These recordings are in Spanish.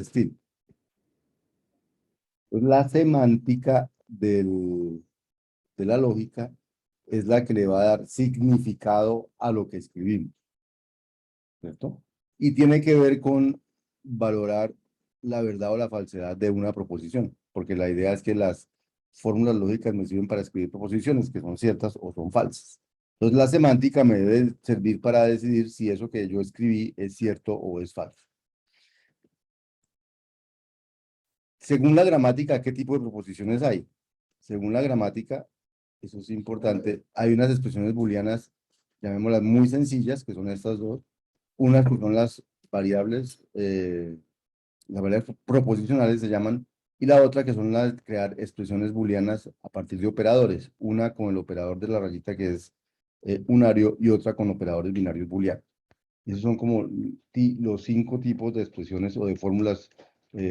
estilo. Entonces, la semántica de la lógica es la que le va a dar significado a lo que escribimos, ¿cierto? Y tiene que ver con valorar la verdad o la falsedad de una proposición, porque la idea es que las fórmulas lógicas me sirven para escribir proposiciones que son ciertas o son falsas. Entonces, la semántica me debe servir para decidir si eso que yo escribí es cierto o es falso. Según la gramática, ¿qué tipo de proposiciones hay? Según la gramática, eso es importante, hay unas expresiones booleanas, llamémoslas muy sencillas, que son estas dos. Unas que son las variables proposicionales se llaman, y la otra que son las de crear expresiones booleanas a partir de operadores. Una con el operador de la rayita que es unario y otra con operadores binarios booleanos. Esos son como los 5 tipos de expresiones o de fórmulas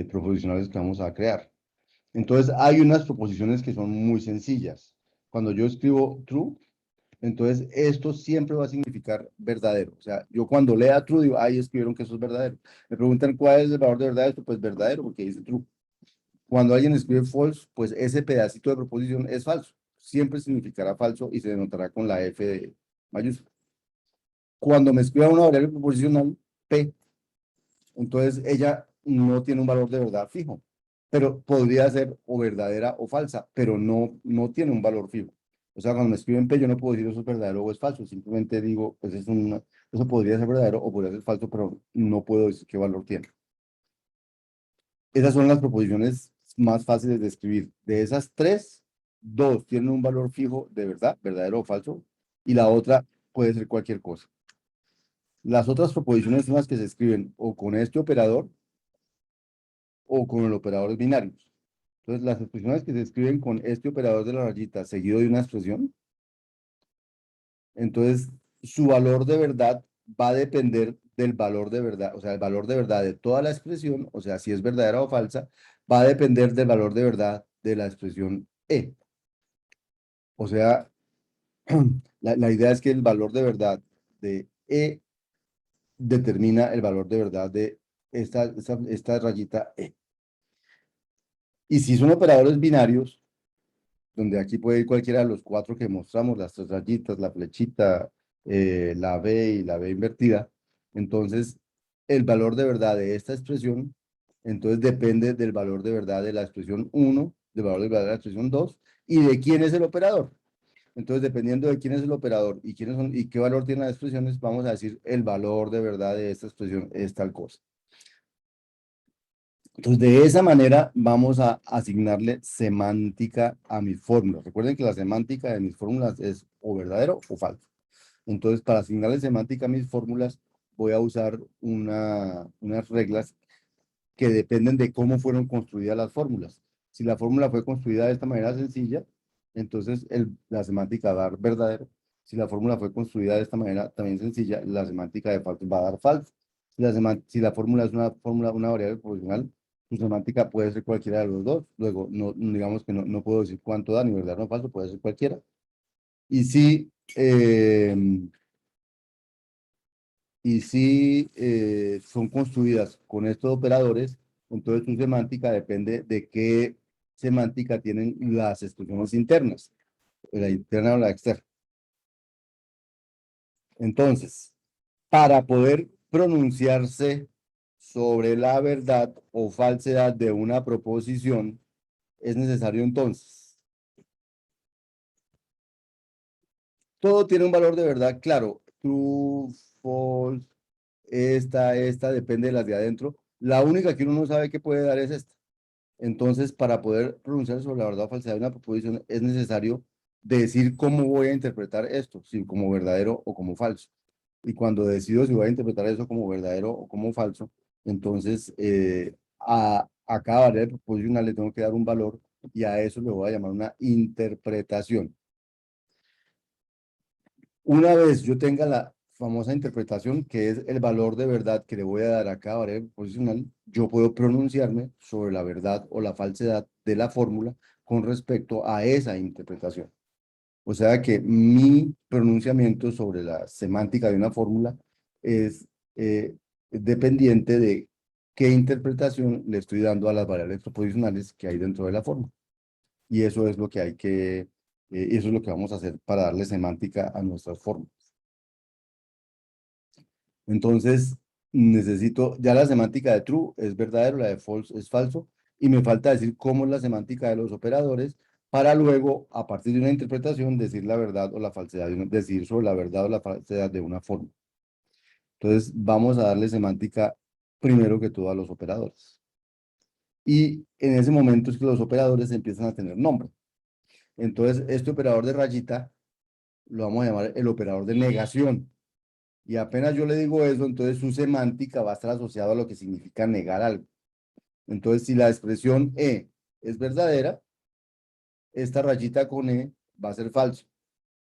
proposicionales que vamos a crear. Entonces, hay unas proposiciones que son muy sencillas. Cuando yo escribo true, entonces esto siempre va a significar verdadero. O sea, yo cuando lea true digo, ahí escribieron que eso es verdadero. Me preguntan cuál es el valor de verdad de esto, pues verdadero, porque dice true. Cuando alguien escribe false, pues ese pedacito de proposición es falso. Siempre significará falso y se denotará con la F de mayúscula. Cuando me escriba una variable proposicional, P, entonces ella no tiene un valor de verdad fijo, pero podría ser o verdadera o falsa, pero no tiene un valor fijo. O sea, cuando me escriben P, yo no puedo decir eso es verdadero o es falso, simplemente digo, pues eso podría ser verdadero o podría ser falso, pero no puedo decir qué valor tiene. Esas son las proposiciones más fáciles de escribir. De esas tres, dos tienen un valor fijo de verdad, verdadero o falso, y la otra puede ser cualquier cosa. Las otras proposiciones son las que se escriben o con este operador o con el operador binarios. Entonces, las expresiones que se escriben con este operador de la rayita seguido de una expresión, entonces su valor de verdad va a depender del valor de verdad, o sea, el valor de verdad de toda la expresión, o sea, si es verdadera o falsa, va a depender del valor de verdad de la expresión E. O sea, la idea es que el valor de verdad de E determina el valor de verdad de esta rayita E. Y si son operadores binarios, donde aquí puede ir cualquiera de los 4 que mostramos, las 3 rayitas, la flechita, la B y la B invertida. Entonces, el valor de verdad de esta expresión, entonces depende del valor de verdad de la expresión 1, del valor de verdad de la expresión 2 y de quién es el operador. Entonces, dependiendo de quién es el operador y quiénes son y qué valor tienen las expresiones, vamos a decir el valor de verdad de esta expresión es tal cosa. Entonces, de esa manera vamos a asignarle semántica a mis fórmulas. Recuerden que la semántica de mis fórmulas es o verdadero o falso. Entonces, para asignarle semántica a mis fórmulas, voy a usar unas reglas que dependen de cómo fueron construidas las fórmulas. Si la fórmula fue construida de esta manera sencilla, entonces la semántica va a dar verdadero. Si la fórmula fue construida de esta manera también sencilla, la semántica de falso va a dar falso. Si la fórmula es una variable proporcional, su semántica puede ser cualquiera de los dos. Luego, digamos que no puedo decir cuánto da, ni verdadero ni falso, puede ser cualquiera. Y si son construidas con estos operadores, entonces su semántica depende de qué semántica tienen las expresiones internas, la interna o la externa. Entonces, para poder pronunciarse sobre la verdad o falsedad de una proposición, es necesario entonces, todo tiene un valor de verdad claro, true, false, esta depende de las de adentro. La única que uno no sabe qué puede dar es esta. Entonces, para poder pronunciar sobre la verdad o falsedad de una proposición, es necesario decir cómo voy a interpretar esto, si como verdadero o como falso. Y cuando decido si voy a interpretar eso como verdadero o como falso, entonces a cada variable proposicional le tengo que dar un valor y a eso le voy a llamar una interpretación. Una vez yo tenga la famosa interpretación, que es el valor de verdad que le voy a dar a cada variable proposicional, yo puedo pronunciarme sobre la verdad o la falsedad de la fórmula con respecto a esa interpretación. O sea que mi pronunciamiento sobre la semántica de una fórmula es dependiente de qué interpretación le estoy dando a las variables proposicionales que hay dentro de la forma. Y eso es lo que hay que, eso es lo que vamos a hacer para darle semántica a nuestras formas. Entonces, necesito, ya la semántica de true es verdadero, la de false es falso, y me falta decir cómo es la semántica de los operadores para luego, a partir de una interpretación, decir la verdad o la falsedad, decir sobre la verdad o la falsedad de una forma. Entonces, vamos a darle semántica primero que todo a los operadores. Y en ese momento es que los operadores empiezan a tener nombre. Entonces, este operador de rayita lo vamos a llamar el operador de negación. Y apenas yo le digo eso, entonces su semántica va a estar asociada a lo que significa negar algo. Entonces, si la expresión E es verdadera, esta rayita con E va a ser falso.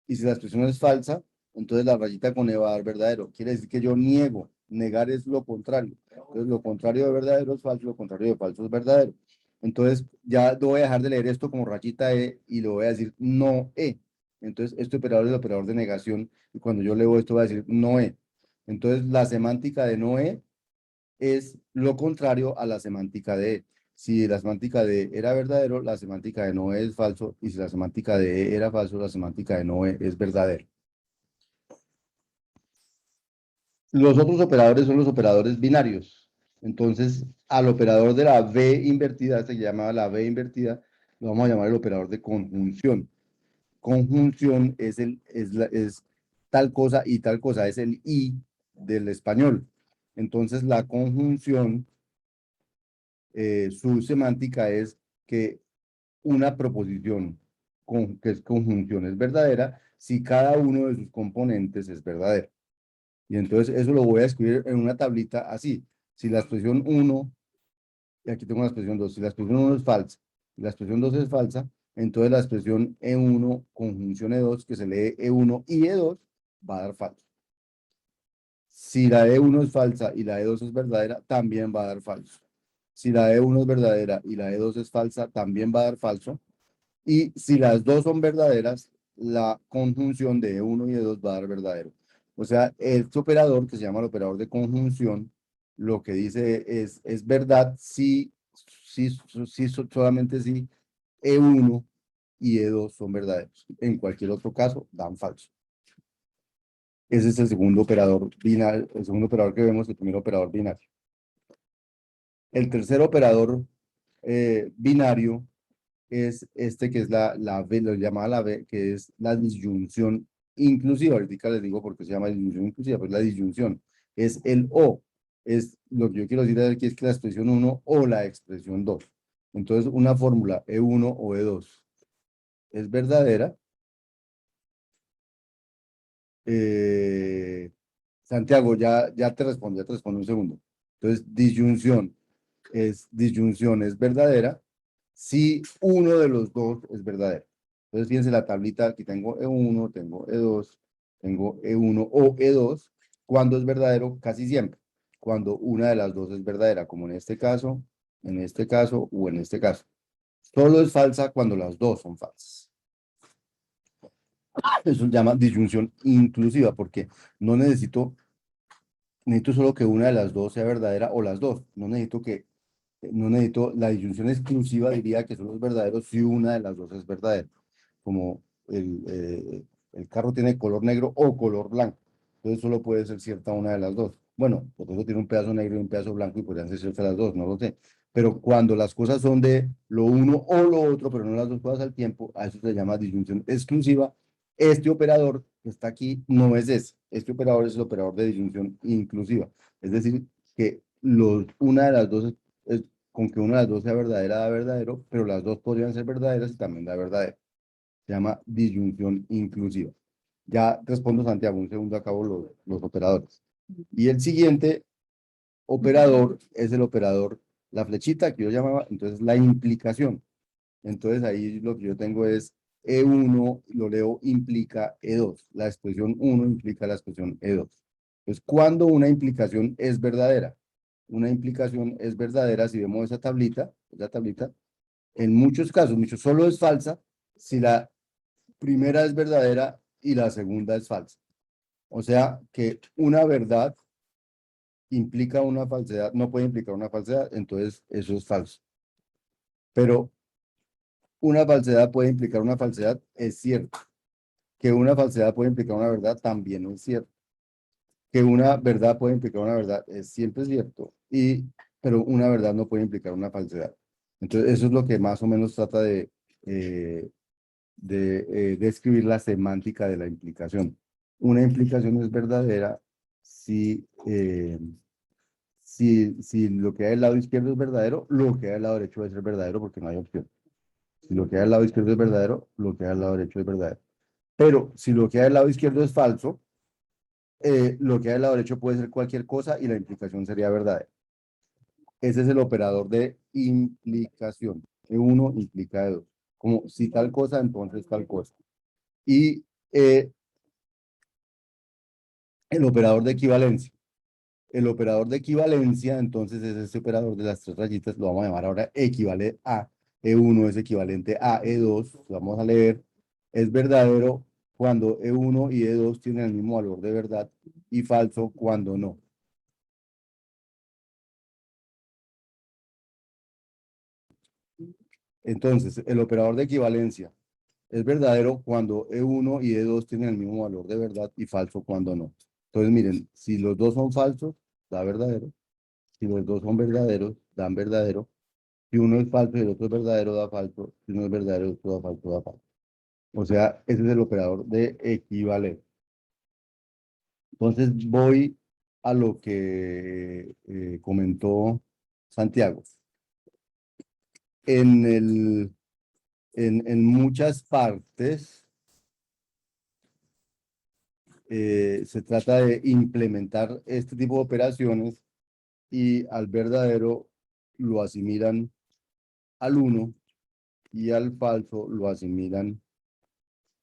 Y si la expresión es falsa, entonces la rayita con E va a dar verdadero. Quiere decir que yo niego. Negar es lo contrario. Entonces, lo contrario de verdadero es falso, lo contrario de falso es verdadero. Entonces, ya no voy a dejar de leer esto como rayita E y lo voy a decir no E. Entonces, este operador es el operador de negación. Y cuando yo leo esto, voy a decir no E. Entonces, la semántica de no E es lo contrario a la semántica de E. Si la semántica de E era verdadero, la semántica de no E es falso, y si la semántica de E era falso, la semántica de no E es verdadero. Los otros operadores son los operadores binarios. Entonces, al operador de la B invertida, se llama la B invertida, lo vamos a llamar el operador de conjunción. Conjunción es tal cosa y tal cosa, es el I del español. Entonces, la conjunción, su semántica es que una proposición que es conjunción es verdadera si cada uno de sus componentes es verdadero. Y entonces eso lo voy a escribir en una tablita así. Si la expresión uno, y aquí tengo la expresión 2, si la expresión uno es falsa, y la expresión 2 es falsa, entonces la expresión E1 conjunción E2, que se lee E1 y E2, va a dar falso. Si la E1 es falsa y la E2 es verdadera, también va a dar falso. Si la E1 es verdadera y la E2 es falsa, también va a dar falso. Y si las dos son verdaderas, la conjunción de E1 y E2 va a dar verdadero. O sea, este operador, que se llama el operador de conjunción, lo que dice es verdad si solamente si E1 y E2 son verdaderos. En cualquier otro caso, dan falso. Ese es el segundo operador binario, el segundo operador que vemos, el primer operador binario. El tercer operador binario es este que es la B, lo llamaba la B, que es la disyunción inclusiva. Ahorita les digo por qué se llama disyunción inclusiva, pues la disyunción es el O. Es lo que yo quiero decir aquí es que la expresión uno o la expresión 2. Entonces, una fórmula E1 o E2 es verdadera. Eh, Santiago, ya te respondo un segundo. Entonces, disyunción es verdadera si uno de los dos es verdadero. Entonces, fíjense la tablita, aquí tengo E1, tengo E2, tengo E1 o E2. ¿Cuándo es verdadero? Casi siempre. Cuando una de las dos es verdadera, como en este caso o en este caso. Solo es falsa cuando las dos son falsas. Eso se llama disyunción inclusiva, porque no necesito solo que una de las dos sea verdadera o las dos. No necesito, la disyunción exclusiva diría que solo es verdadero si una de las dos es verdadera. Como el carro tiene color negro o color blanco. Entonces solo puede ser cierta una de las dos. Bueno, por eso tiene un pedazo negro y un pedazo blanco y podrían ser ciertas las dos, no lo sé. Pero cuando las cosas son de lo uno o lo otro, pero no las dos cosas al tiempo, a eso se llama disyunción exclusiva. Este operador que está aquí no es ese. Este operador es el operador de disyunción inclusiva. Es decir, que una de las dos con que una de las dos sea verdadera da verdadero, pero las dos podrían ser verdaderas y también da verdadero. Se llama disyunción inclusiva. Ya respondo, Santiago, un segundo acabo los operadores. Y el siguiente operador es el operador, la flechita que yo llamaba, entonces la implicación. Entonces ahí lo que yo tengo es E1, lo leo, implica E2. La expresión 1 implica la expresión E2. Entonces, ¿cuándo una implicación es verdadera? Una implicación es verdadera si vemos esa tablita, en muchos casos, muchos solo es falsa si la primera es verdadera y la segunda es falsa. O sea que una verdad implica una falsedad, no puede implicar una falsedad, entonces eso es falso. Pero una falsedad puede implicar una falsedad, es cierto. Que una falsedad puede implicar una verdad, también es cierto. Que una verdad puede implicar una verdad, es siempre cierto. Pero una verdad no puede implicar una falsedad. Entonces, eso es lo que más o menos trata eh, de describir la semántica de la implicación. Una implicación es verdadera si lo que hay del lado izquierdo es verdadero, lo que hay del lado derecho debe ser verdadero porque no hay opción. Si lo que hay del lado izquierdo es verdadero, lo que hay del lado derecho es verdadero. Pero si lo que hay del lado izquierdo es falso, lo que hay del lado derecho puede ser cualquier cosa y la implicación sería verdadera. Ese es el operador de implicación. E1 implica E2. Como si tal cosa, entonces tal cosa. Y el operador de equivalencia. El operador de equivalencia, entonces es ese operador de las tres rayitas, lo vamos a llamar ahora equivale a. E1 es equivalente a E2, lo vamos a leer. Es verdadero cuando E1 y E2 tienen el mismo valor de verdad y falso cuando no. Entonces, el operador de equivalencia es verdadero cuando E1 y E2 tienen el mismo valor de verdad y falso cuando no. Entonces, miren, si los dos son falsos, da verdadero. Si los dos son verdaderos, dan verdadero. Si uno es falso y el otro es verdadero, da falso. Si uno es verdadero y el otro da falso, da falso. O sea, ese es el operador de equivalencia. Entonces, voy a lo que comentó Santiago. En, en muchas partes se trata de implementar este tipo de operaciones y al verdadero lo asimilan al uno y al falso lo asimilan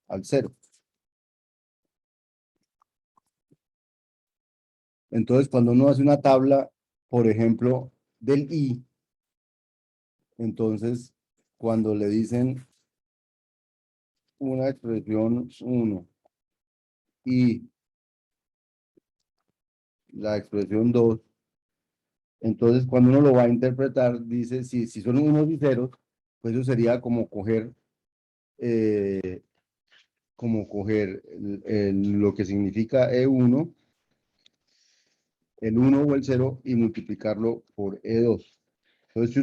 al cero. Entonces, cuando uno hace una tabla, por ejemplo, del i, entonces, cuando le dicen una expresión uno y la expresión 2, entonces cuando uno lo va a interpretar, dice, si son unos y ceros, pues eso sería eh, como coger lo que significa E1, el uno o el cero y multiplicarlo por E2. Entonces,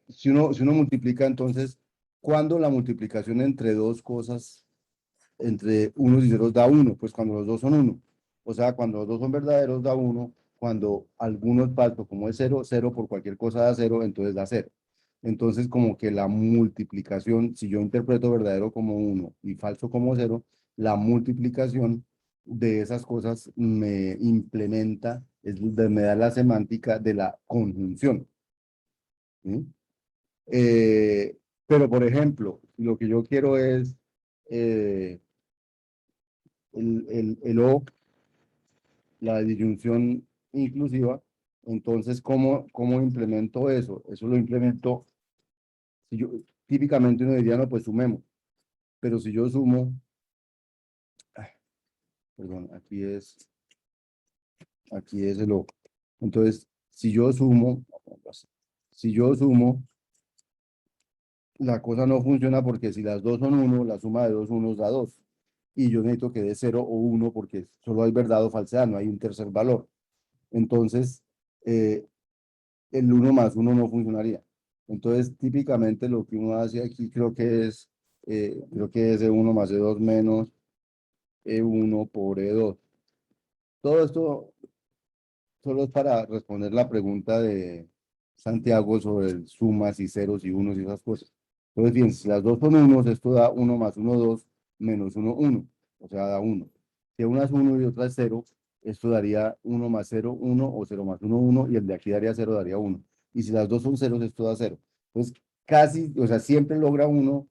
si uno multiplica, entonces, ¿cuándo la multiplicación entre dos cosas, entre unos y ceros da uno? Pues cuando los dos son uno. O sea, cuando los dos son verdaderos da uno, cuando alguno es falso, como es cero, cero por cualquier cosa da cero, entonces da cero. Entonces, como que la multiplicación, si yo interpreto verdadero como uno y falso como cero, la multiplicación de esas cosas me implementa, me da la semántica de la conjunción. ¿Sí? Eh, pero, por ejemplo, lo que yo quiero es eh, el O, la disyunción inclusiva. Entonces, ¿cómo implemento eso? Eso lo implemento, si yo, típicamente uno diría, no, pues sumemos, pero si yo sumo, perdón, aquí es el O. Entonces, si yo sumo, la cosa no funciona porque si las dos son uno, la suma de dos unos da dos. Y yo necesito que dé 0 o uno porque solo hay verdad o falsedad, no hay un tercer valor. Entonces, eh, el uno más uno no funcionaría. Entonces, típicamente lo que uno hace aquí creo que es E1 más E2 menos E1 por E2. Todo esto solo es para responder la pregunta de Santiago sobre sumas y ceros y unos y esas cosas. Entonces, bien, si las dos son unos, esto da uno más uno 2 menos uno 1, o sea, da uno. Si una es uno y otra es cero, esto daría uno más cero 1 o cero más uno 1 y el de aquí daría cero daría uno. Y si las dos son ceros, esto da cero. Entonces, casi, o sea, siempre logra uno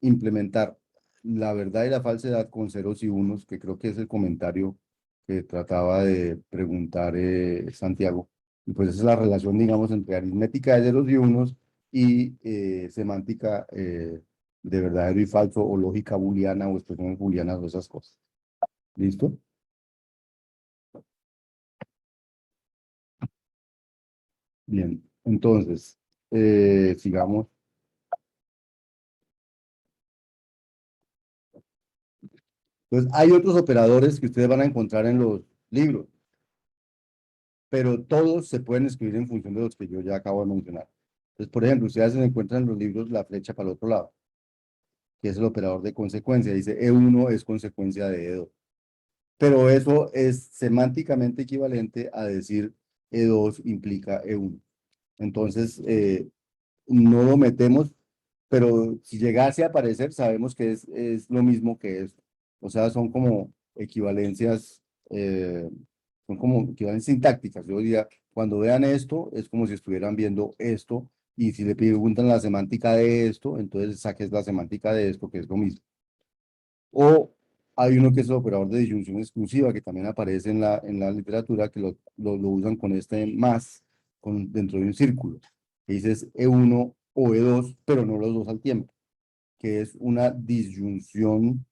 implementar la verdad y la falsedad con ceros y unos, que creo que es el comentario que trataba de preguntar Santiago. Y pues esa es la relación, digamos, entre aritmética de ceros y unos y semántica de verdadero y falso o lógica booleana o expresiones booleanas o esas cosas. ¿Listo? Bien, entonces, sigamos. Entonces, hay otros operadores que ustedes van a encontrar en los libros, pero todos se pueden escribir en función de los que yo ya acabo de mencionar. Entonces, por ejemplo, ustedes se encuentran en los libros la flecha para el otro lado, que es el operador de consecuencia. Dice E1 es consecuencia de E2. Pero eso es semánticamente equivalente a decir E2 implica E1. Entonces, no lo metemos, pero si llegase a aparecer, sabemos que es lo mismo que esto. O sea, son como equivalencias, son como equivalencias sintácticas. Yo diría, cuando vean esto, es como si estuvieran viendo esto, y si le preguntan la semántica de esto, entonces saques la semántica de esto, que es lo mismo. O hay uno que es el operador de disyunción exclusiva, que también aparece en la literatura, que lo usan con este más dentro de un círculo. Que dices E1 o E2, pero no los dos al tiempo, que es una disyunción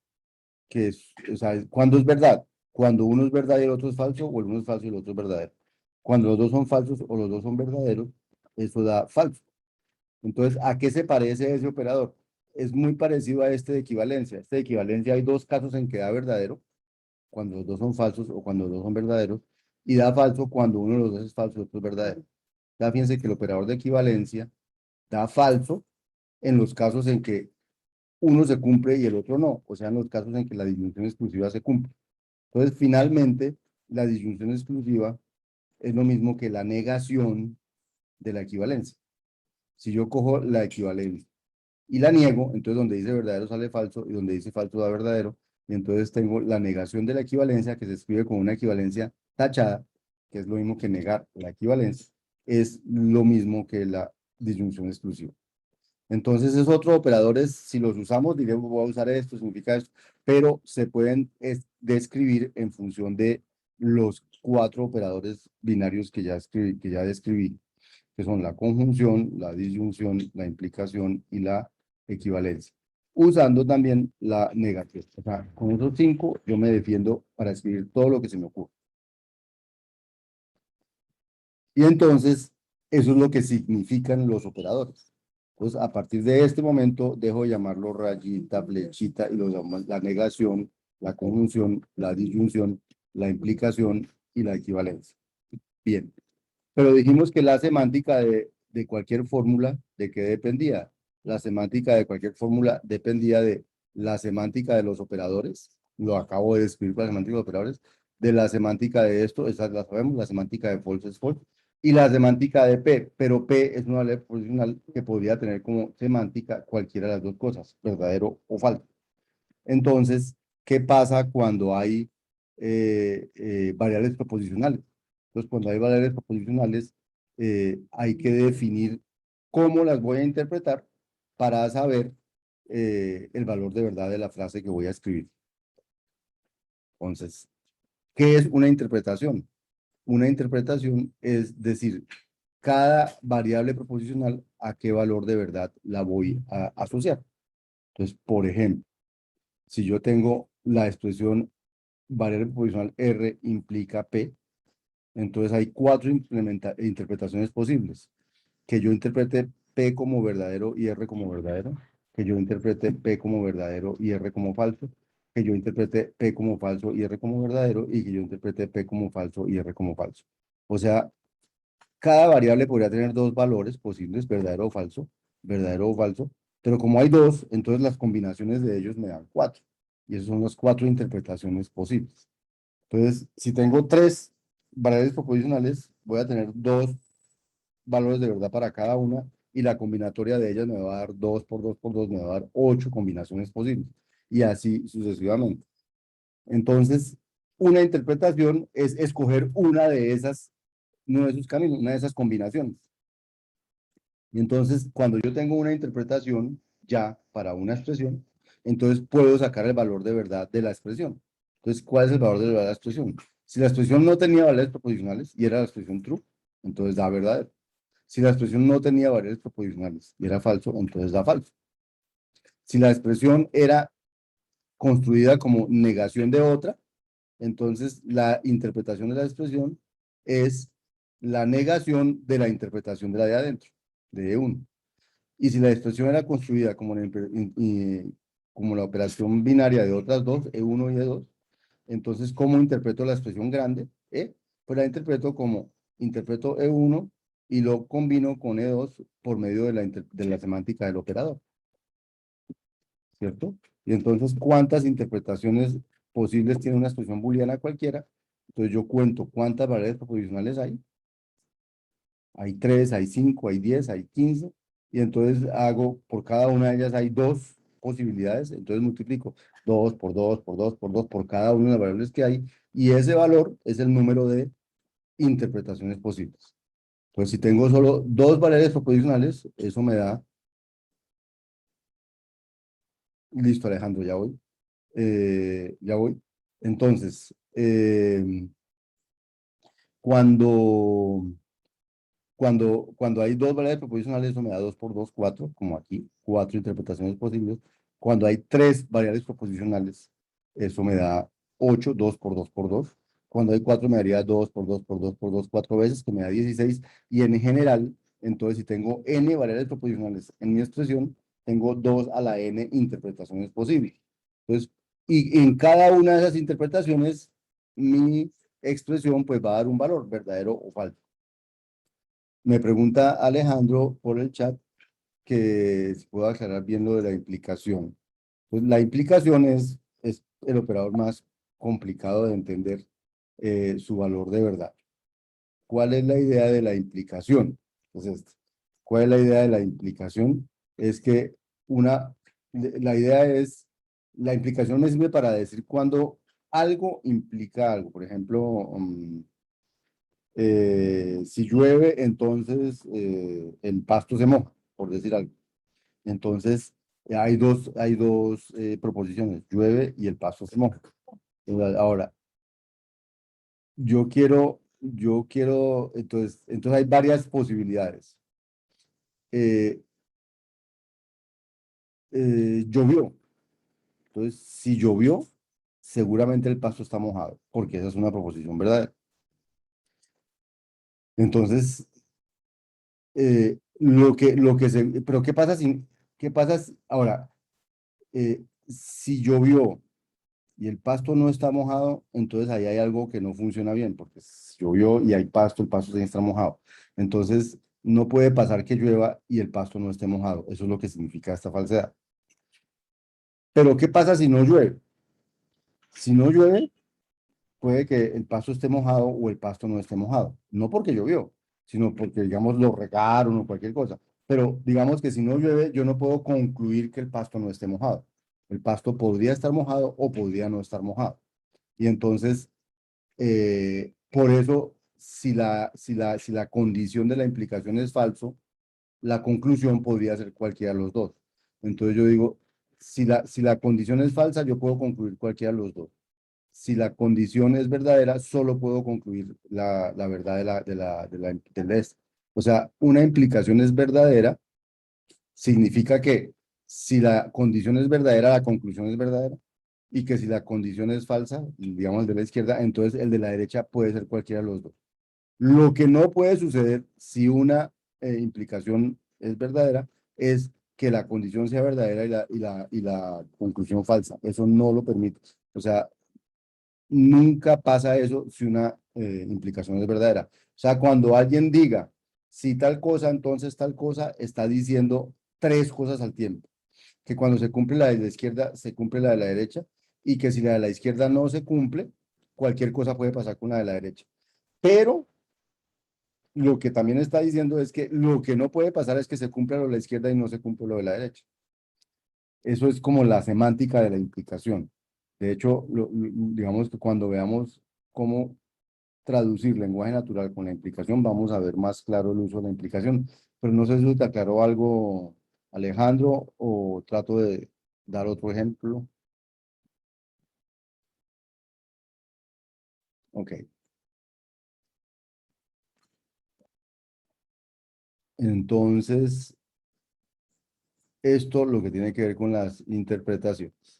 que es, o sea, ¿cuándo es verdad? Cuando uno es verdad y el otro es falso, o el uno es falso y el otro es verdadero. Cuando los dos son falsos o los dos son verdaderos, eso da falso. Entonces, ¿a qué se parece ese operador? Es muy parecido a este de equivalencia. Este de equivalencia hay dos casos en que da verdadero, cuando los dos son falsos o cuando los dos son verdaderos, y da falso cuando uno de los dos es falso y otro es verdadero. Ya fíjense que el operador de equivalencia da falso en los casos en que uno se cumple y el otro no, o sea, en los casos en que la disyunción exclusiva se cumple. Entonces, finalmente, la disyunción exclusiva es lo mismo que la negación de la equivalencia. Si yo cojo la equivalencia y la niego, entonces donde dice verdadero sale falso y donde dice falso da verdadero, y entonces tengo la negación de la equivalencia que se escribe con una equivalencia tachada, que es lo mismo que negar la equivalencia, es lo mismo que la disyunción exclusiva. Entonces, esos otros operadores, si los usamos, diremos, voy a usar esto, significa esto, pero se pueden describir en función de los cuatro operadores binarios que ya describí, que son la conjunción, la disyunción, la implicación y la equivalencia, usando también la negación. O sea, con esos cinco yo me defiendo para escribir todo lo que se me ocurre. Y entonces, eso es lo que significan los operadores. Entonces, a partir de este momento, dejo de llamarlo rayita, flechita, y lo llamo la negación, la conjunción, la disyunción, la implicación y la equivalencia. Bien, pero dijimos que la semántica de cualquier fórmula, ¿de qué dependía? La semántica de cualquier fórmula dependía de la semántica de los operadores, lo acabo de describir con la semántica de los operadores, de la semántica de esto, esa la sabemos, la semántica de false es false, y la semántica de P, pero P es una ley posicional que podría tener como semántica cualquiera de las dos cosas, verdadero o falso. Entonces, ¿qué pasa cuando hay variables proposicionales? Entonces, cuando hay variables proposicionales, hay que definir cómo las voy a interpretar para saber el valor de verdad de la frase que voy a escribir. Entonces, ¿qué es una interpretación? Una interpretación es decir, cada variable proposicional a qué valor de verdad la voy a asociar. Entonces, por ejemplo, si yo tengo la expresión variable proposicional R implica P, entonces hay cuatro interpretaciones posibles. Que yo interprete P como verdadero y R como verdadero, que yo interprete P como verdadero y R como falso, que yo interprete P como falso y R como verdadero, y que yo interprete P como falso y R como falso. O sea, cada variable podría tener dos valores posibles, verdadero o falso, pero como hay dos, entonces las combinaciones de ellos me dan cuatro. Y esas son las cuatro interpretaciones posibles. Entonces, si tengo tres variables proposicionales, voy a tener dos valores de verdad para cada una, y la combinatoria de ellas me va a dar 2 por 2 por 2, me va a dar 8 combinaciones posibles, y así sucesivamente. Entonces, una interpretación es escoger una de esas, uno de esos caminos, una de esas combinaciones. Y entonces, cuando yo tengo una interpretación ya para una expresión, entonces puedo sacar el valor de verdad de la expresión. Entonces, ¿cuál es el valor de verdad de la expresión? Si la expresión no tenía valores proposicionales y era la expresión true, entonces da verdadero. Si la expresión no tenía variables proposicionales y era falso, entonces da falso. Si la expresión era construida como negación de otra, entonces la interpretación de la expresión es la negación de la interpretación de la de adentro, de E1. Y si la expresión era construida como, como la operación binaria de otras dos, E1 y E2, entonces, ¿cómo interpreto la expresión grande? Pues la interpreto como, interpreto E1 y lo combino con E2 por medio de la semántica del operador, ¿cierto? Y entonces, ¿cuántas interpretaciones posibles tiene una expresión booleana cualquiera? Entonces, yo cuento cuántas variables proposicionales hay. Hay 3, hay 5, hay 10, hay 15. Y entonces hago, por cada una de ellas hay dos posibilidades. Entonces multiplico 2 por 2 por 2 por 2 por cada una de las variables que hay. Y ese valor es el número de interpretaciones posibles. Entonces, si tengo solo dos variables proposicionales, eso me da, listo Alejandro, ya voy. Ya voy. Entonces, cuando cuando hay dos variables proposicionales, eso me da 2 por 2 4 como aquí, cuatro interpretaciones posibles. Cuando hay tres variables proposicionales, eso me da 8 2 por 2 por 2. Cuando hay cuatro, me daría 2 por 2 por 2 por 2 cuatro veces, que me da 16. Y en general, entonces, si tengo n variables proposicionales en mi expresión, tengo 2 a la n interpretaciones posibles. Entonces, y en cada una de esas interpretaciones, mi expresión pues va a dar un valor, verdadero o falso. Me pregunta Alejandro por el chat que si puedo aclarar bien lo de la implicación. Pues la implicación es el operador más complicado de entender su valor de verdad. ¿Cuál es la idea de la implicación? Entonces, ¿cuál es la idea de la implicación? Es que la idea es, la implicación me sirve para decir cuando algo implica algo. Por ejemplo, si llueve, entonces el pasto se moja, por decir algo. Entonces, hay dos proposiciones, llueve y el pasto se moja. Ahora, entonces hay varias posibilidades. Eh, Llovió. Entonces, si llovió, seguramente el pasto está mojado, porque esa es una proposición verdadera. Entonces, pero ¿qué pasa ahora, si llovió y el pasto no está mojado, entonces ahí hay algo que no funciona bien, porque si llovió y hay pasto, el pasto tiene que estar mojado. Entonces, no puede pasar que llueva y el pasto no esté mojado. Eso es lo que significa esta falsedad. Pero, ¿qué pasa si no llueve? Si no llueve, puede que el pasto esté mojado o el pasto no esté mojado. No porque llovió, sino porque, digamos, lo regaron o cualquier cosa. Pero digamos que si no llueve, yo no puedo concluir que el pasto no esté mojado. El pasto podría estar mojado o podría no estar mojado. Y entonces, por eso, si la condición de la implicación es falso, la conclusión podría ser cualquiera de los dos. Entonces yo digo, si la condición es falsa, yo puedo concluir cualquiera de los dos. Si la condición es verdadera, solo puedo concluir la verdad del este. O sea, una implicación es verdadera, significa que si la condición es verdadera, la conclusión es verdadera, y que si la condición es falsa, digamos el de la izquierda, entonces el de la derecha puede ser cualquiera de los dos. Lo que no puede suceder si una implicación es verdadera es que la condición sea verdadera y la conclusión falsa. Eso no lo permite. O sea, nunca pasa eso si una implicación es verdadera. O sea, cuando alguien diga, si tal cosa, entonces tal cosa, está diciendo tres cosas al tiempo. Que cuando se cumple la de la izquierda, se cumple la de la derecha, y que si la de la izquierda no se cumple, cualquier cosa puede pasar con la de la derecha. Pero lo que también está diciendo es que lo que no puede pasar es que se cumpla lo de la izquierda y no se cumple lo de la derecha. Eso es como la semántica de la implicación. De hecho, digamos que cuando veamos cómo traducir lenguaje natural con la implicación, vamos a ver más claro el uso de la implicación. Pero no sé si te aclaró algo, Alejandro, o trato de dar otro ejemplo. Ok. Entonces, esto lo que tiene que ver con las interpretaciones.